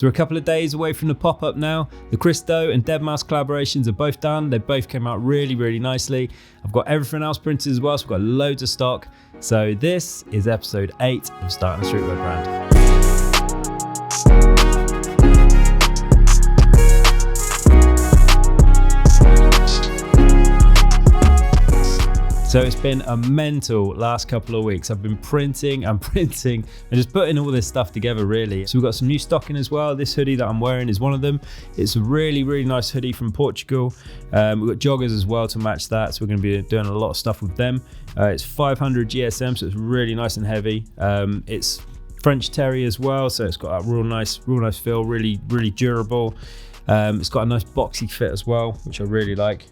So we're a couple of days away from the pop-up now. The Christo and deadmau5 collaborations are both done. They both came out really, really nicely. I've got everything else printed as well, so we've got loads of stock. So this is episode 8 of Starting a Streetwear Brand. So it's been a mental last couple of weeks. I've been printing and just putting all this stuff together really. So we've got some new stock in as well. This hoodie that I'm wearing is one of them. It's a really, really nice hoodie from Portugal. We've got joggers as well to match that. So we're gonna be doing a lot of stuff with them. It's 500 GSM, so it's really nice and heavy. It's French terry as well. So it's got a real nice feel, really, really durable. It's got a nice boxy fit as well, which I really like.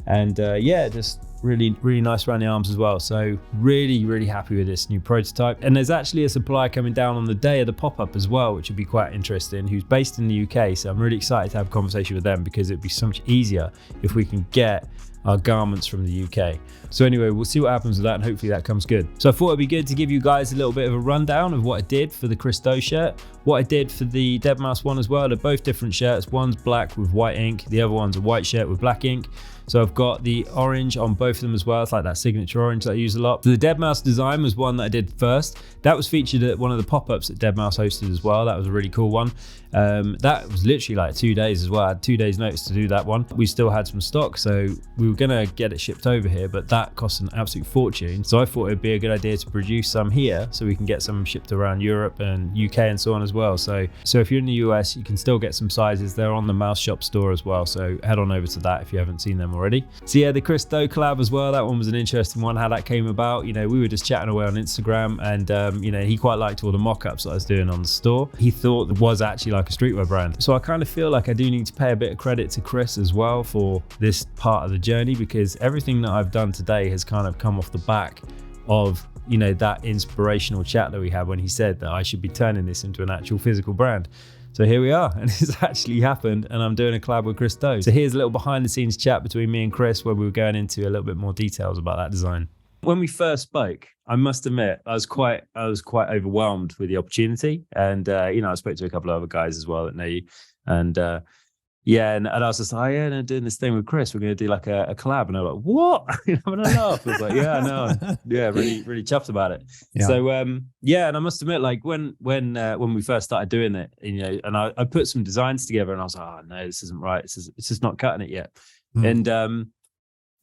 Just really, really nice around the arms as well. So really, really happy with this new prototype. And there's actually a supplier coming down on the day of the pop-up as well, which would be quite interesting, who's based in the UK. So I'm really excited to have a conversation with them because it'd be so much easier if we can get our garments from the UK. So anyway, we'll see what happens with that and hopefully that comes good. So I thought it'd be good to give you guys a little bit of a rundown of what I did for the Christo shirt, what I did for the deadmau5 one as well. They're both different shirts. One's black with white ink. The other one's a white shirt with black ink. So I've got the orange on both of them as well. It's like that signature orange that I use a lot. So the deadmau5 design was one that I did first. That was featured at one of the pop-ups that deadmau5 hosted as well. That was a really cool one. That was literally like 2 days as well. I had 2 days notice to do that one. We still had some stock, so we were gonna get it shipped over here, but that cost an absolute fortune. So I thought it'd be a good idea to produce some here so we can get some shipped around Europe and UK and so on as well. So if you're in the US, you can still get some sizes. They're on the Mouse Shop store as well. So head on over to that if you haven't seen them already. So yeah, the Christo collab as well. That one was an interesting one, how that came about. You know, we were just chatting away on Instagram and he quite liked all the mock-ups that I was doing on the store. He thought it was actually like a streetwear brand. So I kind of feel like I do need to pay a bit of credit to Chris as well for this part of the journey, because everything that I've done today has kind of come off the back of, you know, that inspirational chat that we had when he said that I should be turning this into an actual physical brand. So here we are, and it's actually happened, and I'm doing a collab with Christo. So here's a little behind the scenes chat between me and Chris where we were going into a little bit more details about that design. When we first spoke, I must admit, I was quite overwhelmed with the opportunity. And, I spoke to a couple of other guys as well that know you. And I was just like, I'm doing this thing with Chris. We're going to do like a collab. And I was like, what? I'm going to laugh. I was like, yeah, I know. Yeah, really, really chuffed about it. Yeah. So, and I must admit, like when we first started doing it, and I put some designs together and I was like, oh, no, this isn't right. It's just not cutting it yet. And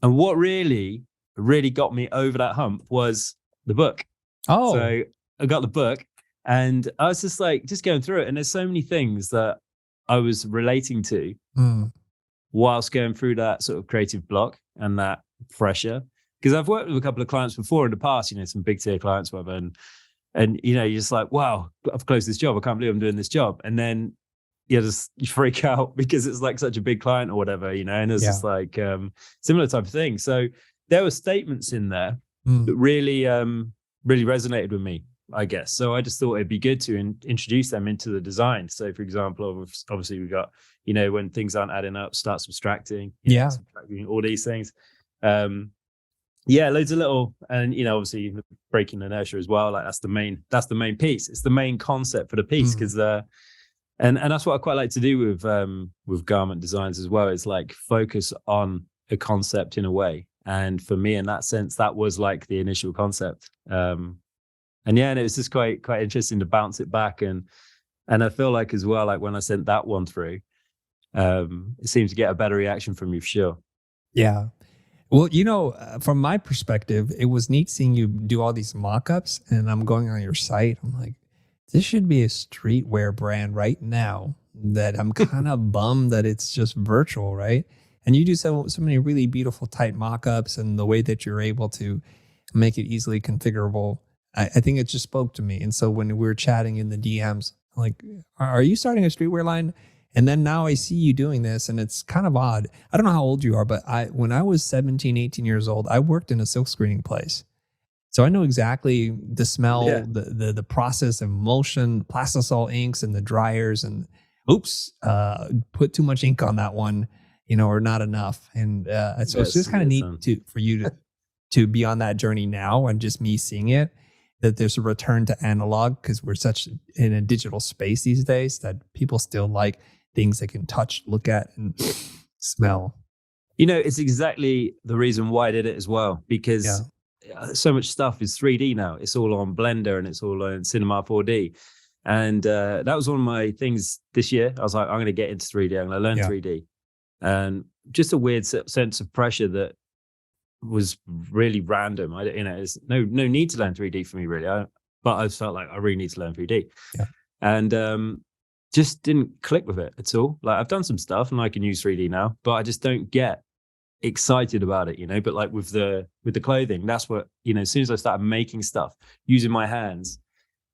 what really got me over that hump was the book. Oh, so I got the book and I was just going through it, and there's so many things that I was relating to whilst going through that sort of creative block and that pressure. Because I've worked with a couple of clients before in the past, some big tier clients, whatever, and you're just like, wow, I've closed this job. I can't believe I'm doing this job. And then you freak out because it's like such a big client or whatever, and it's just like similar type of thing. So there were statements in there that really resonated with me, I guess. So I just thought it'd be good to introduce them into the design. So for example, obviously we got, when things aren't adding up, start subtracting, subtracting all these things. Loads of little, and obviously breaking inertia as well. Like that's the main piece. It's the main concept for the piece, because and that's what I quite like to do with garment designs as well. It's like focus on a concept in a way. And for me, in that sense, that was like the initial concept. And it was just quite interesting to bounce it back. And I feel like as well, like when I sent that one through, it seemed to get a better reaction from you for sure. Yeah. Well, from my perspective, it was neat seeing you do all these mock-ups, and I'm going on your site. I'm like, this should be a streetwear brand right now, that I'm kind of bummed that it's just virtual, right? And you do so many really beautiful type mock-ups, and the way that you're able to make it easily configurable, I think it just spoke to me. And so when we were chatting in the DMs, I'm like, are you starting a streetwear line? And then now I see you doing this, and it's kind of odd. I don't know how old you are, but when I was 17, 18 years old, I worked in a silk screening place. So I know exactly the smell, the process of emulsion, plastisol inks and the dryers, and put too much ink on that one, or not enough. And so it's just kind of neat for you to be on that journey now, and just me seeing it. that there's a return to analog because we're such in a digital space these days that people still like things they can touch, look at, and smell. It's exactly the reason why I did it as well, because so much stuff is 3D now. It's all on Blender and it's all on Cinema 4D. And that was one of my things this year. I was like, I'm going to get into 3D. I'm going to learn 3D. And just a weird sense of pressure that was really random. There's no need to learn 3D for me, really. But I felt like I really need to learn 3D. Yeah. And just didn't click with it at all. Like, I've done some stuff and I can use 3D now, but I just don't get excited about it, But like with the clothing, that's what, as soon as I started making stuff, using my hands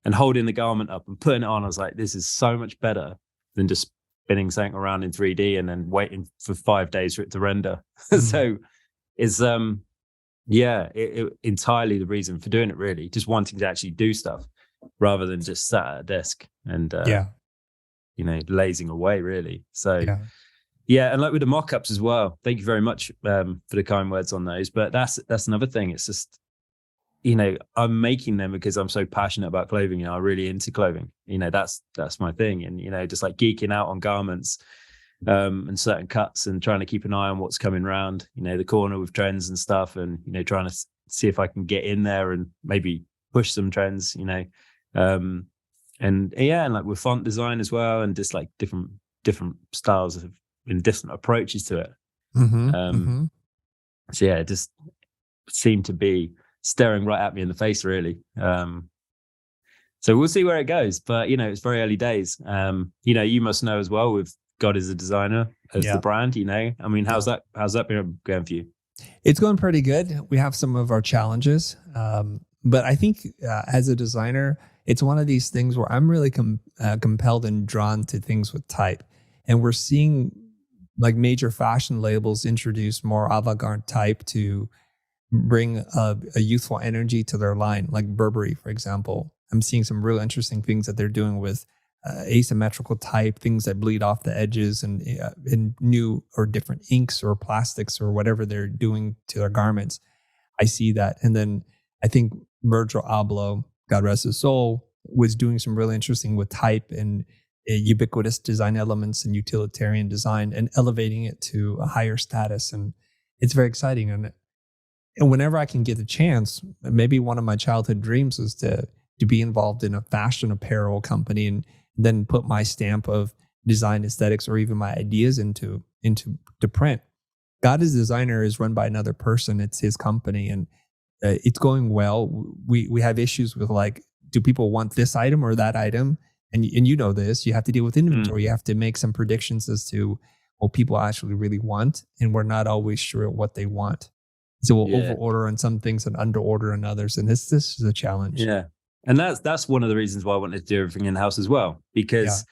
and holding the garment up and putting it on, I was like, this is so much better than just spinning something around in 3D and then waiting for 5 days for it to render. So it's it entirely the reason for doing it, really, just wanting to actually do stuff rather than just sat at a desk and lazing away, really. So and like with the mock-ups as well, thank you very much for the kind words on those. But that's another thing. It's just, I'm making them because I'm so passionate about clothing. I'm really into clothing. That's my thing. And, just like geeking out on garments and certain cuts and trying to keep an eye on what's coming around, the corner with trends and stuff, and, trying to see if I can get in there and maybe push some trends, and like with font design as well, and just like different styles and different approaches to it. So it just seemed to be staring right at me in the face, really. So we'll see where it goes, but it's very early days. You must know as well, with God is a designer as the brand, I mean, how's that been going for you? It's going pretty good. We have some of our challenges, but I think as a designer, it's one of these things where I'm really compelled and drawn to things with type. And we're seeing like major fashion labels introduce more avant-garde type to bring a youthful energy to their line, like Burberry, for example. I'm seeing some real interesting things that they're doing with asymmetrical type, things that bleed off the edges, and in new or different inks or plastics or whatever they're doing to their garments. I see that. And then I think Virgil Abloh, God rest his soul, was doing some really interesting with type and ubiquitous design elements and utilitarian design and elevating it to a higher status. And it's very exciting. And whenever I can get the chance, maybe one of my childhood dreams was to be involved in a fashion apparel company and then put my stamp of design aesthetics or even my ideas into print. God as Designer is run by another person. It's his company, and it's going well. We have issues with, like, do people want this item or that item? And this, you have to deal with inventory. You have to make some predictions as to what people actually really want, and we're not always sure what they want. So we'll overorder on some things and underorder on others, and this is a challenge. Yeah, and that's one of the reasons why I wanted to do everything in house as well. Because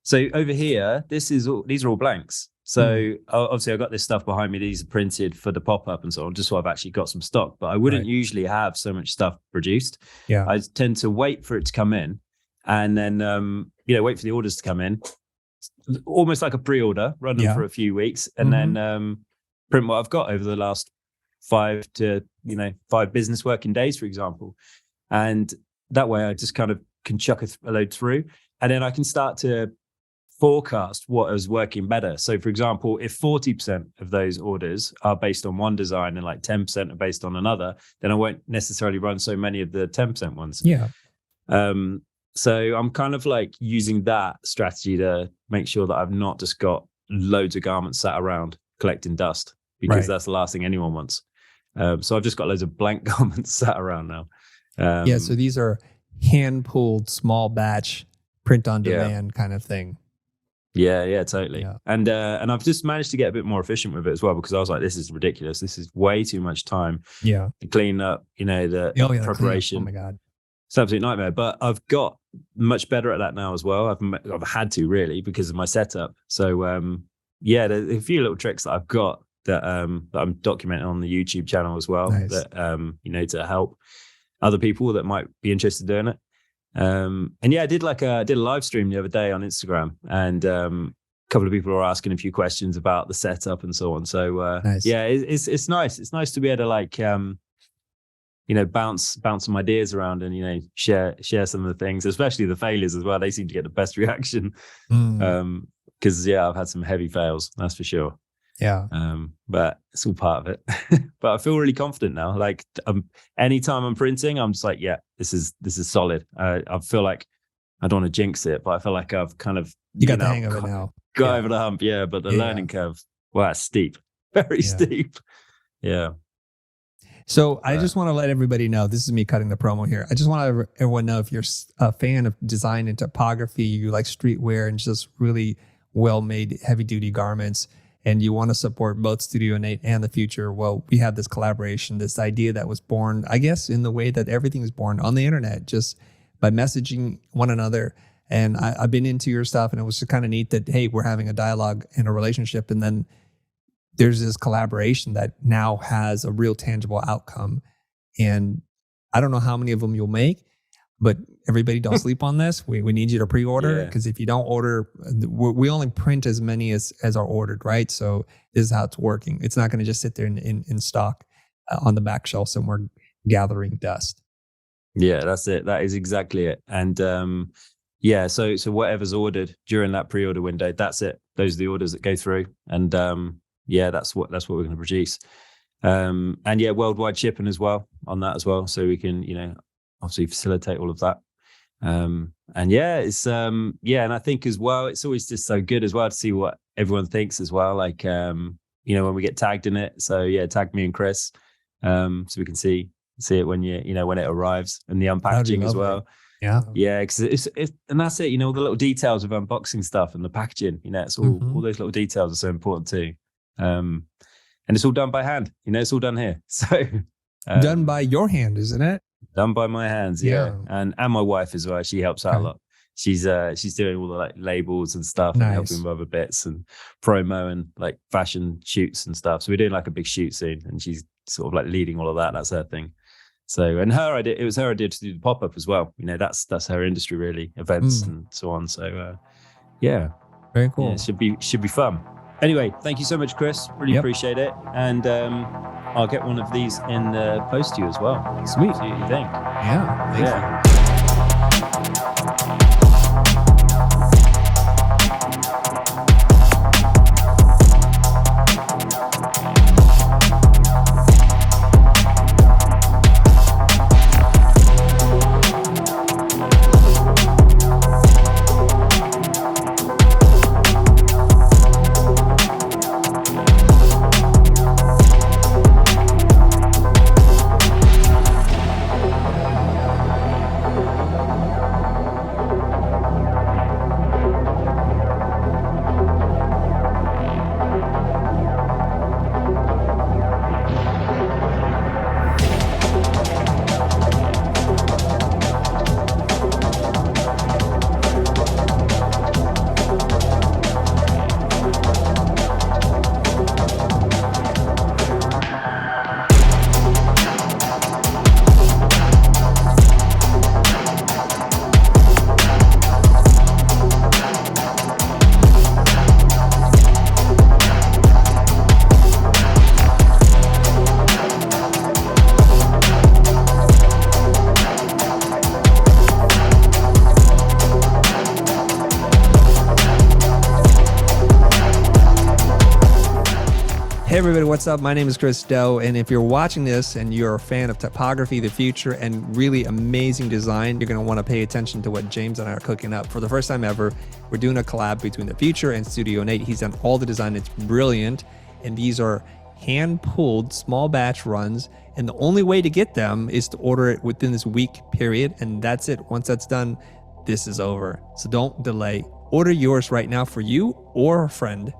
so over here, these are all blanks. So obviously I've got this stuff behind me. These are printed for the pop-up and so on, just so I've actually got some stock. But I wouldn't usually have so much stuff produced. Yeah, I tend to wait for it to come in. And then, wait for the orders to come in, almost like a pre-order, run them for a few weeks, and then print what I've got over the last 5 business working days, for example. And that way I just kind of can chuck a load through, and then I can start to forecast what is working better. So, for example, if 40% of those orders are based on one design and like 10% are based on another, then I won't necessarily run so many of the 10% ones. Yeah. So I'm kind of like using that strategy to make sure that I've not just got loads of garments sat around collecting dust, because that's the last thing anyone wants. So I've just got loads of blank garments sat around now. So these are hand-pulled, small batch, print on demand kind of thing. Yeah, totally. Yeah. And I've just managed to get a bit more efficient with it as well, because I was like, this is ridiculous. This is way too much time to clean up, the preparation. Oh my God. It's an absolute nightmare, but I've got much better at that now as well. I've had to, really, because of my setup. So there's a few little tricks that I've got that I'm documenting on the YouTube channel as well. Nice. That to help other people that might be interested in doing it. I did a live stream the other day on Instagram, and a couple of people were asking a few questions about the setup and so on. So nice. It's nice. It's nice to be able to bounce some ideas around and, share some of the things, especially the failures as well. They seem to get the best reaction. Because I've had some heavy fails, that's for sure. Yeah. But it's all part of it. But I feel really confident now. Like anytime I'm printing, I'm just like, yeah, this is solid. I feel like I don't want to jinx it, but I feel like I've kind of you got the hang of it now. Got over the hump, yeah. But the learning curve, well, it's steep, very steep. Yeah. So I just want to let everybody know, this is me cutting the promo here. I just want to let everyone know, if you're a fan of design and typography, you like streetwear and just really well-made heavy-duty garments, and you want to support both Studio Innate and the Future, well, we have this collaboration, this idea that was born, I guess, in the way that everything is born on the internet, just by messaging one another. And I've been into your stuff, and it was kind of neat that, hey, we're having a dialogue and a relationship, and then there's this collaboration that now has a real tangible outcome. And I don't know how many of them you'll make, but everybody don't sleep on this. We need you to pre-order, because if you don't order, we only print as many as are ordered, right? So this is how it's working. It's not going to just sit there in stock on the back shelf somewhere gathering dust. Yeah, that's it. That is exactly it. And so whatever's ordered during that pre-order window, that's it. Those are the orders that go through. And that's what we're going to produce. And worldwide shipping as well on that as well. So we can, obviously facilitate all of that. And I think as well, it's always just so good as well to see what everyone thinks as well. Like, when we get tagged in it. So tag me and Chris, so we can see it when when it arrives, and the unpackaging as well. Yeah, because it's and that's it. All the little details of unboxing stuff and the packaging. It's all those little details are so important too. And it's all done by hand. It's all done here. So done by your hand, isn't it? Done by my hands, yeah. And my wife as well. She helps out a lot. She's doing all the like labels and stuff, and helping with other bits and promo and like fashion shoots and stuff. So we're doing like a big shoot soon, and she's sort of like leading all of that. That's her thing. So, and it was her idea to do the pop-up as well. That's her industry really, events and so on. So, very cool. Yeah, it should be fun. Anyway, thank you so much, Chris. Really appreciate it. And I'll get one of these in the post to you as well. Sweet. See what you think. Yeah. Thank you. Hey everybody, what's up? My name is Chris Doe, and if you're watching this and you're a fan of typography, the future, and really amazing design, you're going to want to pay attention to what James and I are cooking up. For the first time ever, we're doing a collab between the future and Studio Innate. He's done all the design. It's brilliant, and these are hand-pulled small batch runs, and the only way to get them is to order it within this week period, and that's it. Once that's done, this is over. So don't delay. Order yours right now for you or a friend.